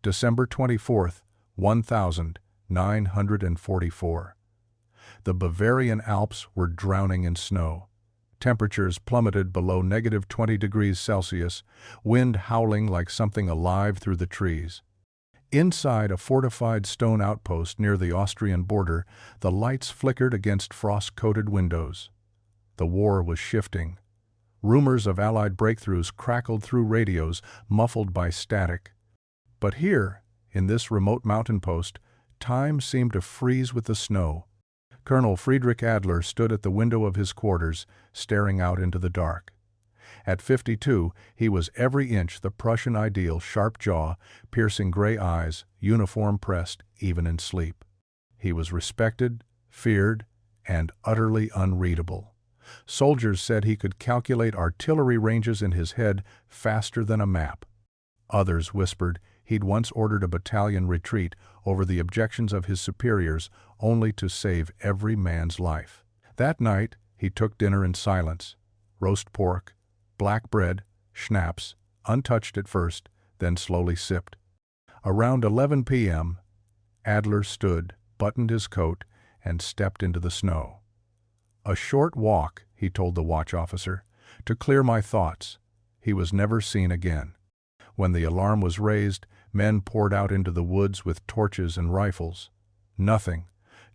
December 24th, 1944. The Bavarian Alps were drowning in snow. Temperatures plummeted below -20 degrees Celsius, wind howling like something alive through the trees. Inside a fortified stone outpost near the Austrian border, the lights flickered against frost-coated windows. The war was shifting. Rumors of Allied breakthroughs crackled through radios, muffled by static. But here, in this remote mountain post, time seemed to freeze with the snow. Colonel Friedrich Adler stood at the window of his quarters, staring out into the dark. At 52, he was every inch the Prussian ideal: sharp jaw, piercing gray eyes, uniform pressed even in sleep. He was respected, feared, and utterly unreadable. Soldiers said he could calculate artillery ranges in his head faster than a map. Others whispered he'd once ordered a battalion retreat over the objections of his superiors, only to save every man's life. That night, he took dinner in silence: roast pork, black bread, schnapps, untouched at first, then slowly sipped. Around 11 p.m., Adler stood, buttoned his coat, and stepped into the snow. "A short walk," he told the watch officer, "to clear my thoughts." He was never seen again. When the alarm was raised, men poured out into the woods with torches and rifles. Nothing,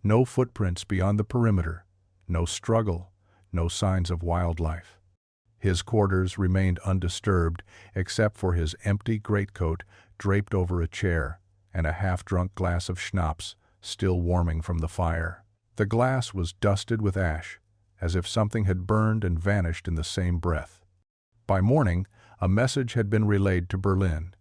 no footprints beyond the perimeter, no struggle, no signs of wildlife. His quarters remained undisturbed except for his empty greatcoat draped over a chair and a half-drunk glass of schnapps still warming from the fire. The glass was dusted with ash, as if something had burned and vanished in the same breath. By morning, a message had been relayed to Berlin: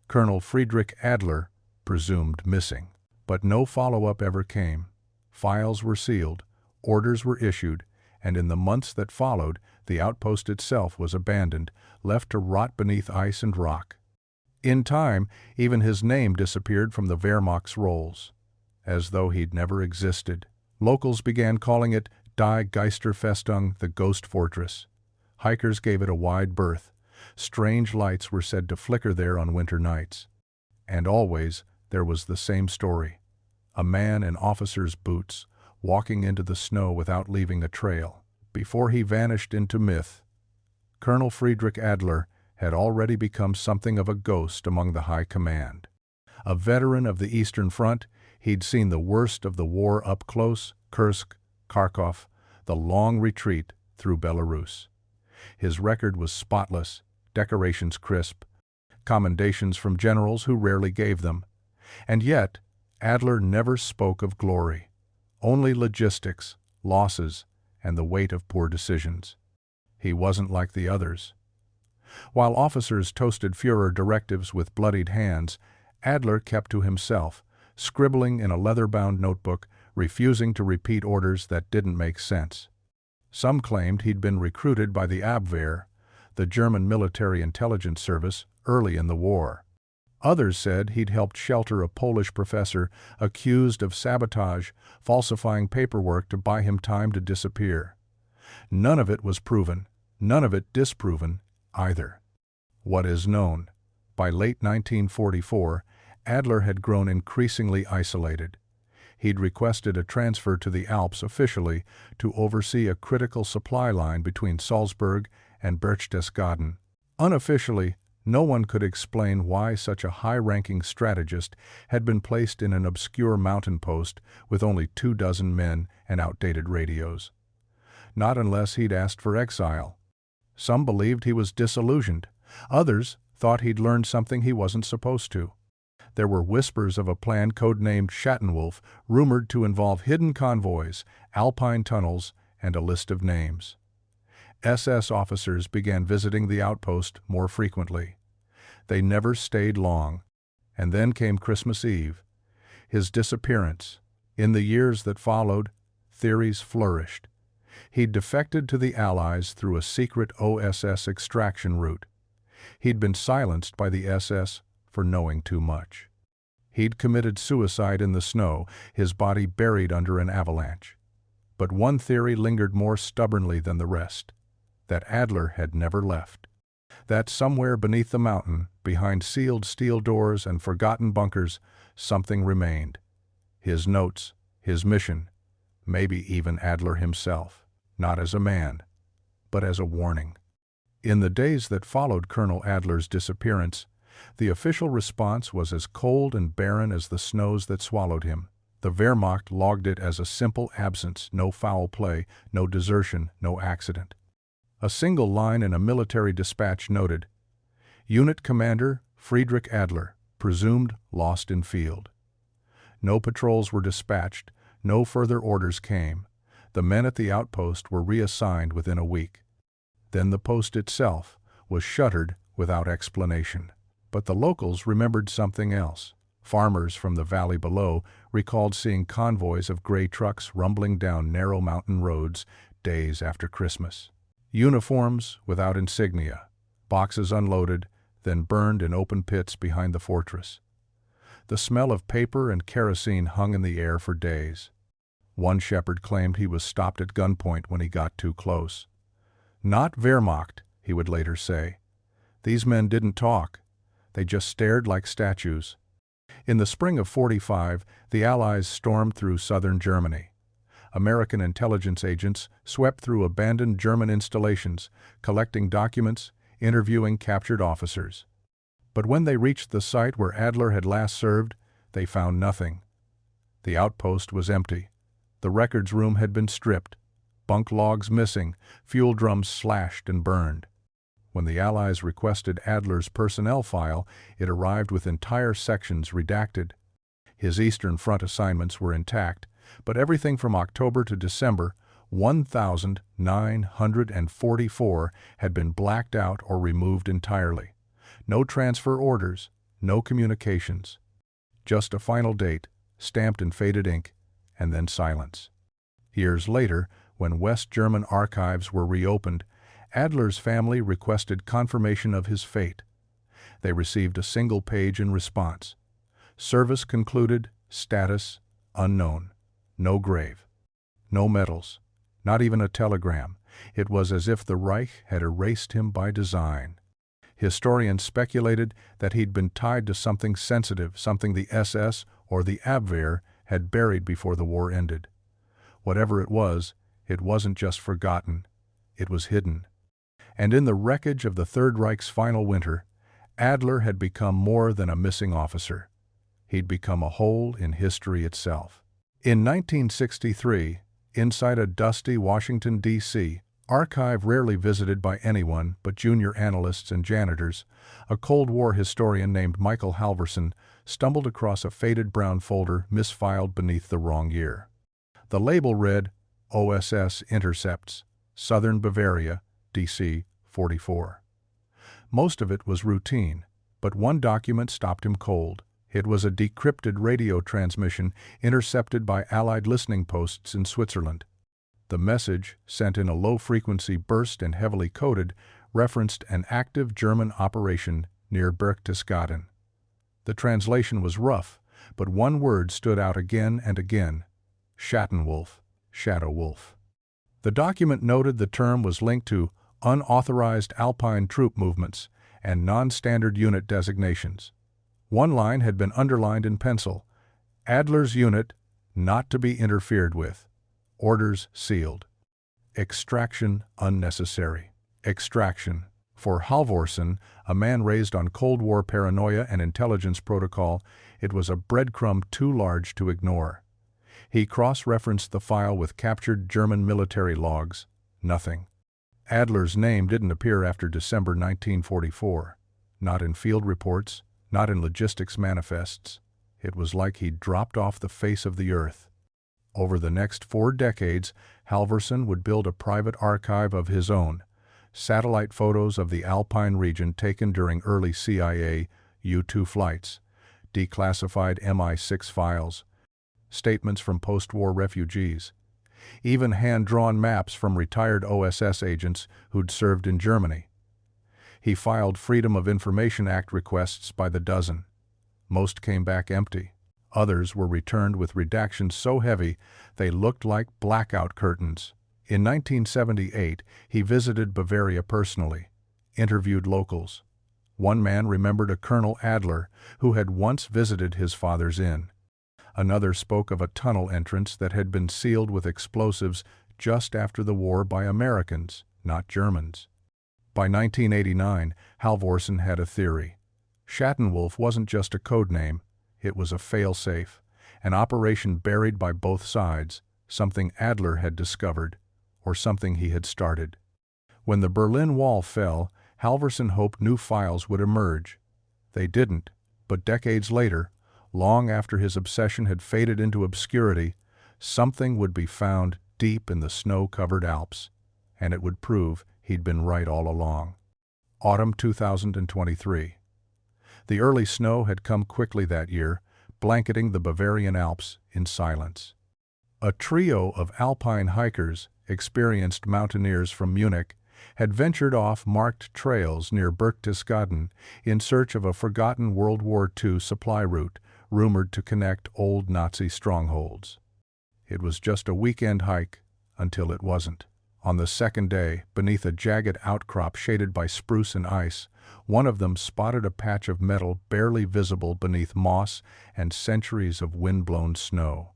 Colonel Friedrich Adler, presumed missing. But no follow-up ever came. Files were sealed, orders were issued, and in the months that followed, the outpost itself was abandoned, left to rot beneath ice and rock. In time, even his name disappeared from the Wehrmacht's rolls, as though he'd never existed. Locals began calling it Die Geisterfestung, the Ghost Fortress. Hikers gave it a wide berth. Strange lights were said to flicker there on winter nights. And always, there was the same story: a man in officer's boots, walking into the snow without leaving a trail. Before he vanished into myth, Colonel Friedrich Adler had already become something of a ghost among the high command. A veteran of the Eastern Front, he'd seen the worst of the war up close: Kursk, Kharkov, the long retreat through Belarus. His record was spotless, decorations crisp, commendations from generals who rarely gave them. And yet, Adler never spoke of glory, only logistics, losses, and the weight of poor decisions. He wasn't like the others. While officers toasted Führer directives with bloodied hands, Adler kept to himself, scribbling in a leather-bound notebook, refusing to repeat orders that didn't make sense. Some claimed he'd been recruited by the Abwehr, the German military intelligence service, early in the war. Others said he'd helped shelter a Polish professor accused of sabotage, falsifying paperwork to buy him time to disappear. None of it was proven, none of it disproven, either. What is known: by late 1944, Adler had grown increasingly isolated. He'd requested a transfer to the Alps officially to oversee a critical supply line between Salzburg and Berchtesgaden. Unofficially, no one could explain why such a high-ranking strategist had been placed in an obscure mountain post with only 24 men and outdated radios. Not unless he'd asked for exile. Some believed he was disillusioned. Others thought he'd learned something he wasn't supposed to. There were whispers of a plan codenamed Schattenwolf, rumored to involve hidden convoys, Alpine tunnels, and a list of names. SS officers began visiting the outpost more frequently. They never stayed long. And then came Christmas Eve, his disappearance. In the years that followed, theories flourished. He'd defected to the Allies through a secret OSS extraction route. He'd been silenced by the SS for knowing too much. He'd committed suicide in the snow, his body buried under an avalanche. But one theory lingered more stubbornly than the rest: that Adler had never left. That somewhere beneath the mountain, behind sealed steel doors and forgotten bunkers, something remained. His notes, his mission, maybe even Adler himself, not as a man, but as a warning. In the days that followed Colonel Adler's disappearance, the official response was as cold and barren as the snows that swallowed him. The Wehrmacht logged it as a simple absence, no foul play, no desertion, no accident. A single line in a military dispatch noted, "Unit Commander Friedrich Adler, presumed lost in field." No patrols were dispatched, no further orders came. The men at the outpost were reassigned within a week. Then the post itself was shuttered without explanation. But the locals remembered something else. Farmers from the valley below recalled seeing convoys of gray trucks rumbling down narrow mountain roads days after Christmas. Uniforms without insignia, boxes unloaded, then burned in open pits behind the fortress. The smell of paper and kerosene hung in the air for days. One shepherd claimed he was stopped at gunpoint when he got too close. "Not Wehrmacht," he would later say. "These men didn't talk. They just stared like statues." In the spring of '45, the Allies stormed through southern Germany. American intelligence agents swept through abandoned German installations, collecting documents, interviewing captured officers. But when they reached the site where Adler had last served, they found nothing. The outpost was empty. The records room had been stripped, bunk logs missing, fuel drums slashed and burned. When the Allies requested Adler's personnel file, it arrived with entire sections redacted. His Eastern Front assignments were intact, but everything from October to December, 1,944, had been blacked out or removed entirely. No transfer orders, no communications. Just a final date, stamped in faded ink, and then silence. Years later, when West German archives were reopened, Adler's family requested confirmation of his fate. They received a single page in response. Service concluded, status unknown. No grave. No medals. Not even a telegram. It was as if the Reich had erased him by design. Historians speculated that he'd been tied to something sensitive, something the SS or the Abwehr had buried before the war ended. Whatever it wasn't just forgotten. It was hidden. And in the wreckage of the Third Reich's final winter, Adler had become more than a missing officer. He'd become a hole in history itself. In 1963, inside a dusty Washington, D.C., archive rarely visited by anyone but junior analysts and janitors, a Cold War historian named Michael Halvorson stumbled across a faded brown folder misfiled beneath the wrong year. The label read, OSS Intercepts, Southern Bavaria, D.C. 44. Most of it was routine, but one document stopped him cold. It was a decrypted radio transmission intercepted by Allied listening posts in Switzerland. The message, sent in a low-frequency burst and heavily coded, referenced an active German operation near Berchtesgaden. The translation was rough, but one word stood out again and again: Schattenwolf, Shadow Wolf. The document noted the term was linked to unauthorized Alpine troop movements and non-standard unit designations. One line had been underlined in pencil: Adler's unit, not to be interfered with. Orders sealed. Extraction unnecessary. Extraction. For Halvorson, a man raised on Cold War paranoia and intelligence protocol, it was a breadcrumb too large to ignore. He cross-referenced the file with captured German military logs. Nothing. Adler's name didn't appear after December 1944. Not in field reports, not in logistics manifests. It was like he'd dropped off the face of the earth. Over the next 4 decades, Halvorson would build a private archive of his own. Satellite photos of the Alpine region taken during early CIA U-2 flights, declassified MI6 files, statements from post-war refugees, even hand-drawn maps from retired OSS agents who'd served in Germany. He filed Freedom of Information Act requests by the dozen. Most came back empty. Others were returned with redactions so heavy they looked like blackout curtains. In 1978, he visited Bavaria personally. interviewed locals. One man remembered a Colonel Adler who had once visited his father's inn. Another spoke of a tunnel entrance that had been sealed with explosives just after the war by Americans, not Germans. By 1989, Halvorsen had a theory. Schattenwolf wasn't just a code name, it was a fail-safe, an operation buried by both sides, something Adler had discovered, or something he had started. When the Berlin Wall fell, Halvorsen hoped new files would emerge. They didn't, but decades later, long after his obsession had faded into obscurity, something would be found deep in the snow-covered Alps, and it would prove he'd been right all along. Autumn 2023. The early snow had come quickly that year, blanketing the Bavarian Alps in silence. A trio of Alpine hikers, experienced mountaineers from Munich, had ventured off marked trails near Berchtesgaden in search of a forgotten World War II supply route rumored to connect old Nazi strongholds. It was just a weekend hike until it wasn't. On the second day, beneath a jagged outcrop shaded by spruce and ice, one of them spotted a patch of metal barely visible beneath moss and centuries of wind-blown snow.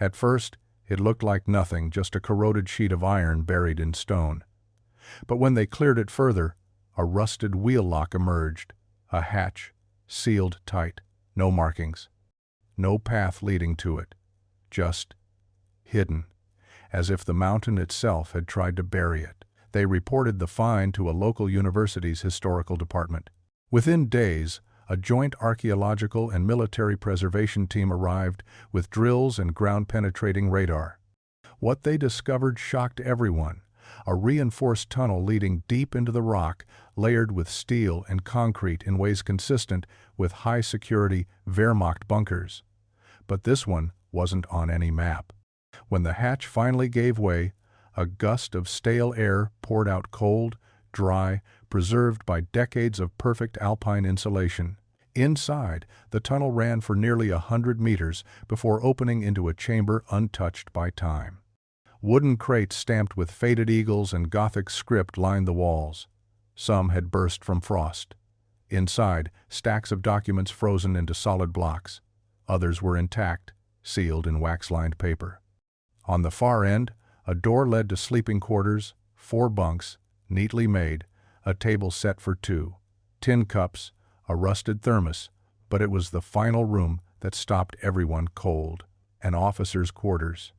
At first, it looked like nothing, just a corroded sheet of iron buried in stone. But when they cleared it further, a rusted wheel lock emerged, a hatch, sealed tight, no markings, no path leading to it, just hidden, as if the mountain itself had tried to bury it. They reported the find to a local university's historical department. Within days, a joint archaeological and military preservation team arrived with drills and ground-penetrating radar. What they discovered shocked everyone: a reinforced tunnel leading deep into the rock, layered with steel and concrete in ways consistent with high-security Wehrmacht bunkers. But this one wasn't on any map. When the hatch finally gave way, a gust of stale air poured out, cold, dry, preserved by decades of perfect Alpine insulation. Inside, the tunnel ran for nearly 100 meters before opening into a chamber untouched by time. Wooden crates stamped with faded eagles and Gothic script lined the walls. Some had burst from frost. Inside, stacks of documents frozen into solid blocks. Others were intact, sealed in wax-lined paper. On the far end, a door led to sleeping quarters, 4 bunks, neatly made, a table set for 2, tin cups, a rusted thermos, but it was the final room that stopped everyone cold: an officer's quarters.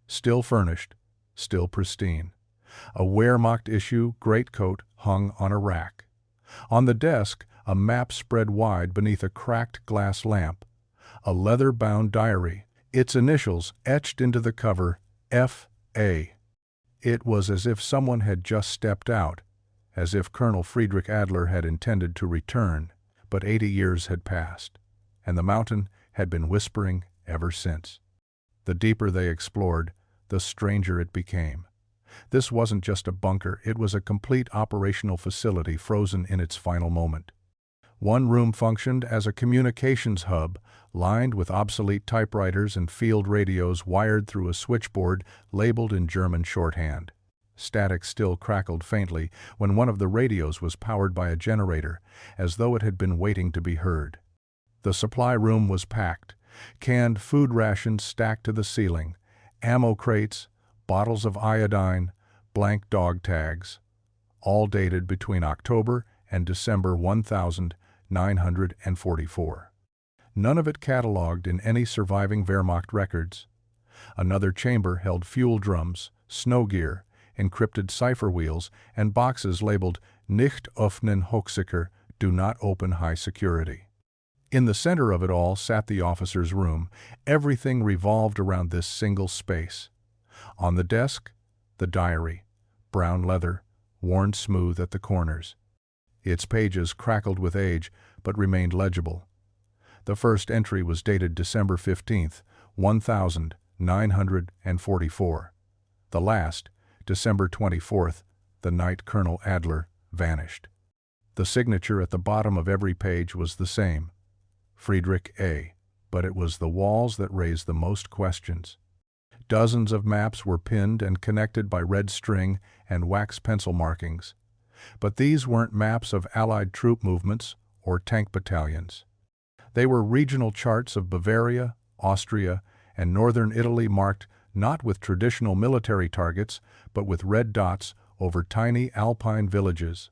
Still furnished, still pristine. A Wehrmacht-issue greatcoat hung on a rack. On the desk, a map spread wide beneath a cracked glass lamp. A leather-bound diary, its initials etched into the cover, F.A. It was as if someone had just stepped out, as if Colonel Friedrich Adler had intended to return, but 80 years had passed, and the mountain had been whispering ever since. The deeper they explored, the stranger it became. This wasn't just a bunker, it was a complete operational facility frozen in its final moment. One room functioned as a communications hub, lined with obsolete typewriters and field radios wired through a switchboard labeled in German shorthand. Static still crackled faintly when one of the radios was powered by a generator, as though it had been waiting to be heard. The supply room was packed, canned food rations stacked to the ceiling, ammo crates, bottles of iodine, blank dog tags, all dated between October and December 1944. None of it catalogued in any surviving Wehrmacht records. Another chamber held fuel drums, snow gear, encrypted cipher wheels, and boxes labeled Nicht öffnen Hochsicher, do not open high security. In the center of it all sat the officer's room. Everything revolved around this single space. On the desk, the diary, brown leather, worn smooth at the corners. Its pages crackled with age, but remained legible. The first entry was dated December 15th, 1944. The last, December 24th, the night Colonel Adler vanished. The signature at the bottom of every page was the same, Friedrich A., but it was the walls that raised the most questions. Dozens of maps were pinned and connected by red string and wax pencil markings. But these weren't maps of Allied troop movements or tank battalions. They were regional charts of Bavaria, Austria, and northern Italy marked not with traditional military targets, but with red dots over tiny Alpine villages,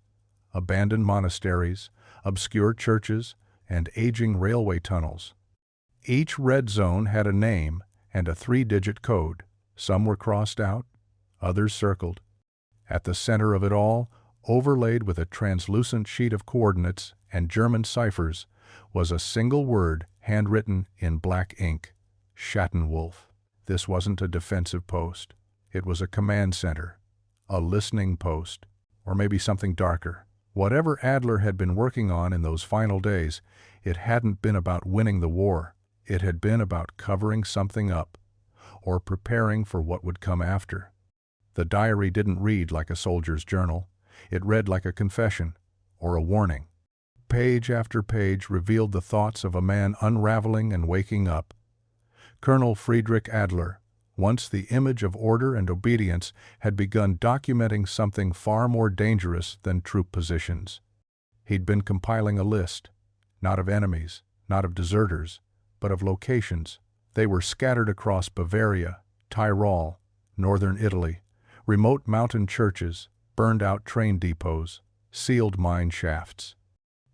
abandoned monasteries, obscure churches, and aging railway tunnels. Each red zone had a name and a 3-digit code. Some were crossed out, others circled. At the center of it all, overlaid with a translucent sheet of coordinates and German ciphers, was a single word handwritten in black ink: Schattenwolf. This wasn't a defensive post. It was a command center, a listening post, or maybe something darker. Whatever Adler had been working on in those final days, it hadn't been about winning the war. It had been about covering something up, or preparing for what would come after. The diary didn't read like a soldier's journal. It read like a confession, or a warning. Page after page revealed the thoughts of a man unraveling and waking up. Colonel Friedrich Adler, once the image of order and obedience, had begun documenting something far more dangerous than troop positions. He'd been compiling a list, not of enemies, not of deserters, but of locations. They were scattered across Bavaria, Tyrol, northern Italy, remote mountain churches, burned-out train depots, sealed mine shafts.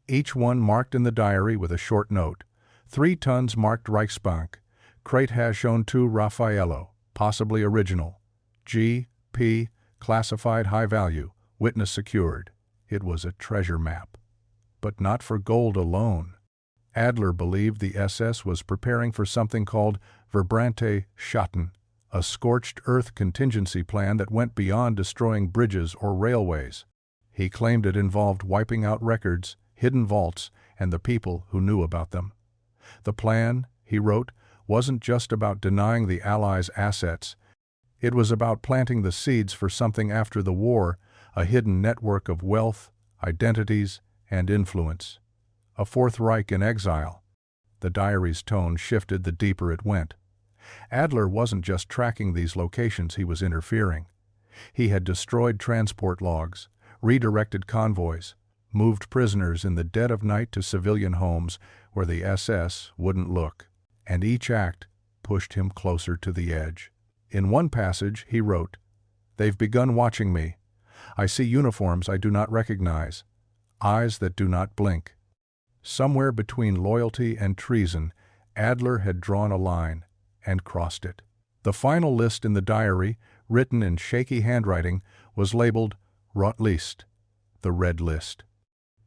Each one marked in the diary with a short note: 3 tons marked Reichsbank, crate has shown to Raffaello, possibly original, G.P., classified high value, witness secured. It was a treasure map. But not for gold alone. Adler believed the SS was preparing for something called Verbrannte Schatten, a scorched earth contingency plan that went beyond destroying bridges or railways. He claimed it involved wiping out records, hidden vaults, and the people who knew about them. The plan, he wrote, wasn't just about denying the Allies assets. It was about planting the seeds for something after the war, a hidden network of wealth, identities, and influence. A Fourth Reich in exile. The diary's tone shifted the deeper it went. Adler wasn't just tracking these locations, he was interfering. He had destroyed transport logs, redirected convoys, moved prisoners in the dead of night to civilian homes where the SS wouldn't look, and each act pushed him closer to the edge. In one passage, he wrote, "They've begun watching me. I see uniforms I do not recognize, eyes that do not blink." Somewhere between loyalty and treason, Adler had drawn a line and crossed it. The final list in the diary, written in shaky handwriting, was labeled Rot List, the Red List.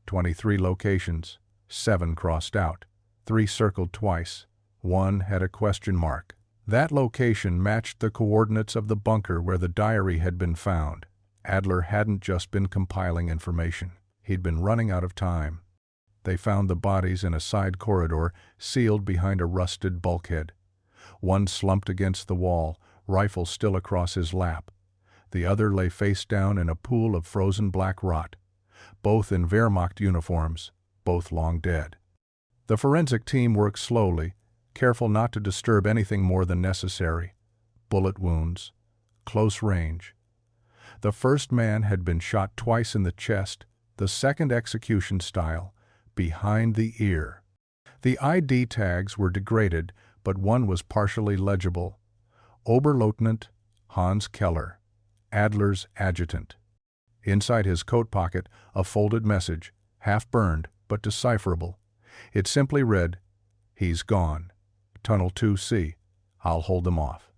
23 locations, 7 crossed out, 3 circled twice, 1 had a question mark. That location matched the coordinates of the bunker where the diary had been found. Adler hadn't just been compiling information. He'd been running out of time. They found the bodies in a side corridor, sealed behind a rusted bulkhead. One slumped against the wall, rifle still across his lap. The other lay face down in a pool of frozen black rot. Both in Wehrmacht uniforms, both long dead. The forensic team worked slowly, careful not to disturb anything more than necessary. Bullet wounds, close range. The first man had been shot twice in the chest, the second execution style, behind the ear. The ID tags were degraded, but one was partially legible. Oberleutnant Hans Keller, Adler's adjutant. Inside his coat pocket, a folded message, half burned but decipherable. It simply read, "He's gone. Tunnel 2C. I'll hold them off."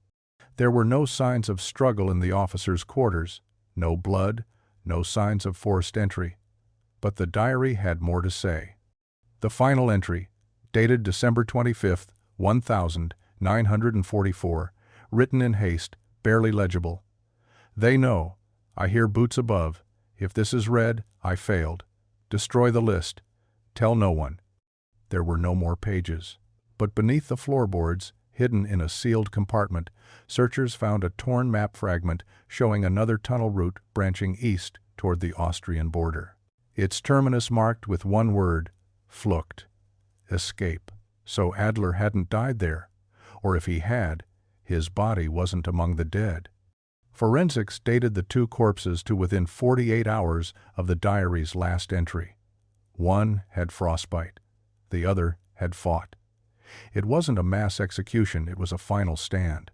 There were no signs of struggle in the officers' quarters, no blood, no signs of forced entry. But the diary had more to say. The final entry, dated December 25, 1944, written in haste, barely legible. "They know. I hear boots above. If this is read, I failed. Destroy the list. Tell no one." There were no more pages. But beneath the floorboards, hidden in a sealed compartment, searchers found a torn map fragment showing another tunnel route branching east toward the Austrian border. Its terminus marked with one word, Flucht, escape. So Adler hadn't died there, or if he had, his body wasn't among the dead. Forensics dated the two corpses to within 48 hours of the diary's last entry. One had frostbite. The other had fought. It wasn't a mass execution, it was a final stand.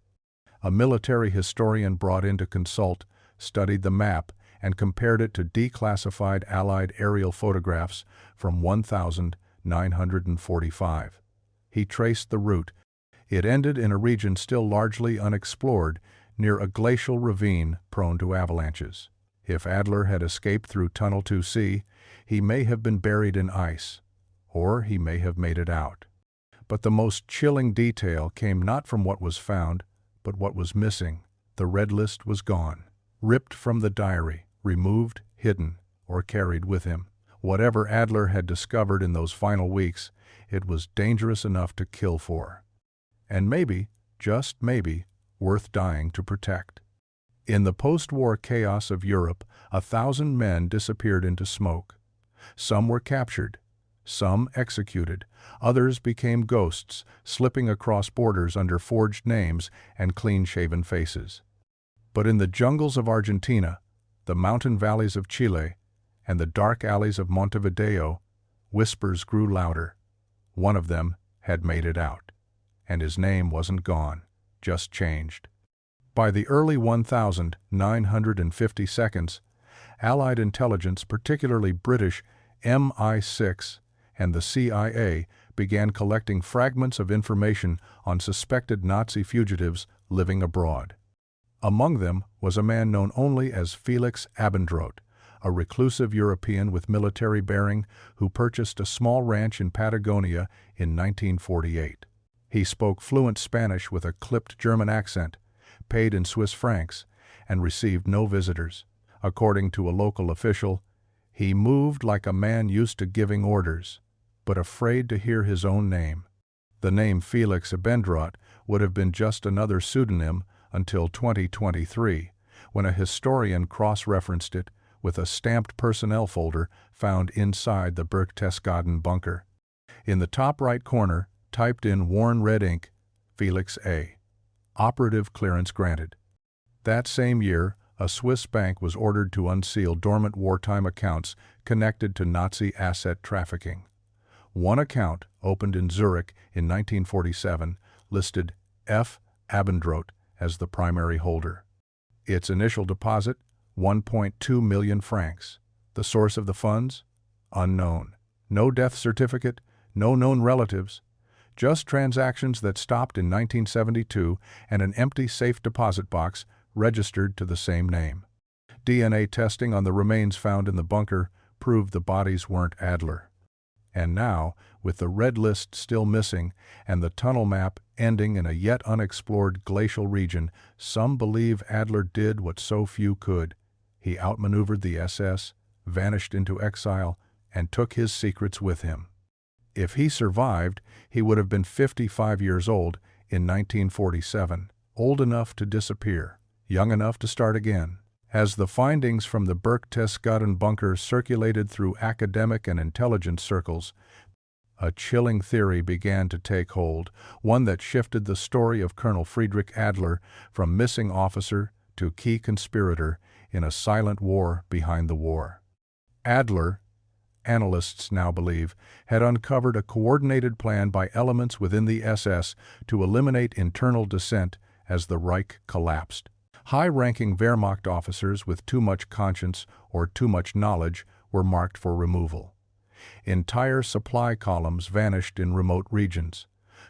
A military historian brought in to consult studied the map and compared it to declassified Allied aerial photographs from 1945. He traced the route. It ended in a region still largely unexplored, near a glacial ravine prone to avalanches. If Adler had escaped through Tunnel 2C, he may have been buried in ice, or he may have made it out. But the most chilling detail came not from what was found, but what was missing. The red list was gone, ripped from the diary, removed, hidden, or carried with him. Whatever Adler had discovered in those final weeks, it was dangerous enough to kill for. And maybe, just maybe, worth dying to protect. In the post-war chaos of Europe, 1,000 men disappeared into smoke. Some were captured, some executed, others became ghosts, slipping across borders under forged names and clean-shaven faces. But in the jungles of Argentina, the mountain valleys of Chile, and the dark alleys of Montevideo, whispers grew louder. One of them had made it out, and his name wasn't gone, just changed. By the early 1952, Allied intelligence, particularly British MI6 and the CIA, began collecting fragments of information on suspected Nazi fugitives living abroad. Among them was a man known only as Felix Abendroth, a reclusive European with military bearing who purchased a small ranch in Patagonia in 1948. He spoke fluent Spanish with a clipped German accent, paid in Swiss francs, and received no visitors. According to a local official, he moved like a man used to giving orders, but afraid to hear his own name. The name Felix Abendroth would have been just another pseudonym until 2023, when a historian cross-referenced it with a stamped personnel folder found inside the Berchtesgaden bunker. In the top right corner, typed in worn red ink, Felix A. Operative clearance granted. That same year, a Swiss bank was ordered to unseal dormant wartime accounts connected to Nazi asset trafficking. One account, opened in Zurich in 1947, listed F. Abendroth as the primary holder. Its initial deposit, 1.2 million francs. The source of the funds? Unknown. No death certificate, no known relatives. Just transactions that stopped in 1972 and an empty safe deposit box registered to the same name. DNA testing on the remains found in the bunker proved the bodies weren't Adler. And now, with the red list still missing and the tunnel map ending in a yet unexplored glacial region, some believe Adler did what so few could. He outmaneuvered the SS, vanished into exile, and took his secrets with him. If he survived, he would have been 55 years old in 1947, old enough to disappear, young enough to start again. As the findings from the Berchtesgaden bunker circulated through academic and intelligence circles, a chilling theory began to take hold, one that shifted the story of Colonel Friedrich Adler from missing officer to key conspirator in a silent war behind the war. Adler, analysts now believe, had uncovered a coordinated plan by elements within the SS to eliminate internal dissent as the Reich collapsed. High-ranking Wehrmacht officers with too much conscience or too much knowledge were marked for removal. Entire supply columns vanished in remote regions.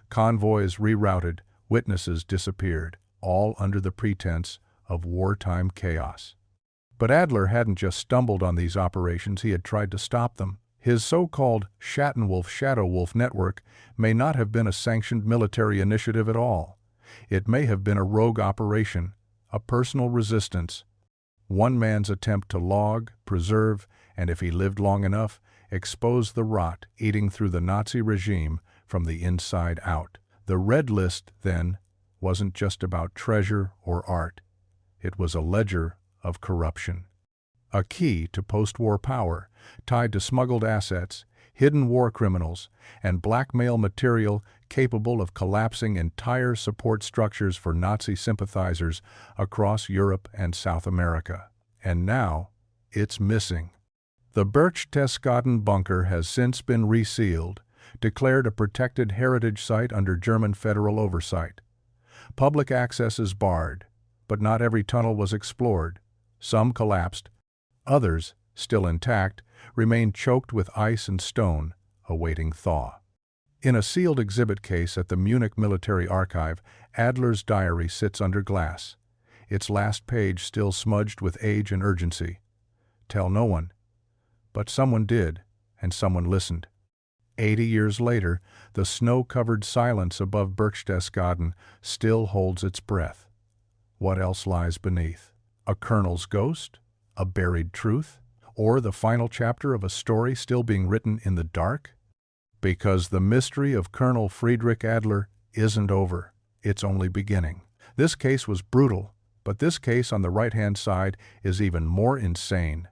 Convoys rerouted, witnesses disappeared, all under the pretense of wartime chaos. But Adler hadn't just stumbled on these operations, he had tried to stop them. His so-called Schattenwolf Shadow Wolf network may not have been a sanctioned military initiative at all. It may have been a rogue operation, a personal resistance, one man's attempt to log, preserve, and if he lived long enough, expose the rot eating through the Nazi regime from the inside out. The Red List, then, wasn't just about treasure or art. It was a ledger of corruption. A key to post-war power, tied to smuggled assets, hidden war criminals, and blackmail material capable of collapsing entire support structures for Nazi sympathizers across Europe and South America. And now, it's missing. The Berchtesgaden bunker has since been resealed, declared a protected heritage site under German federal oversight. Public access is barred, but not every tunnel was explored. Some collapsed. Others, still intact, remain choked with ice and stone, awaiting thaw. In a sealed exhibit case at the Munich Military Archive, Adler's diary sits under glass, its last page still smudged with age and urgency. Tell no one. But someone did, and someone listened. 80 years later, the snow-covered silence above Berchtesgaden still holds its breath. What else lies beneath? A colonel's ghost? A buried truth? Or the final chapter of a story still being written in the dark? Because the mystery of Colonel Friedrich Adler isn't over. It's only beginning. This case was brutal, but this case on the right-hand side is even more insane.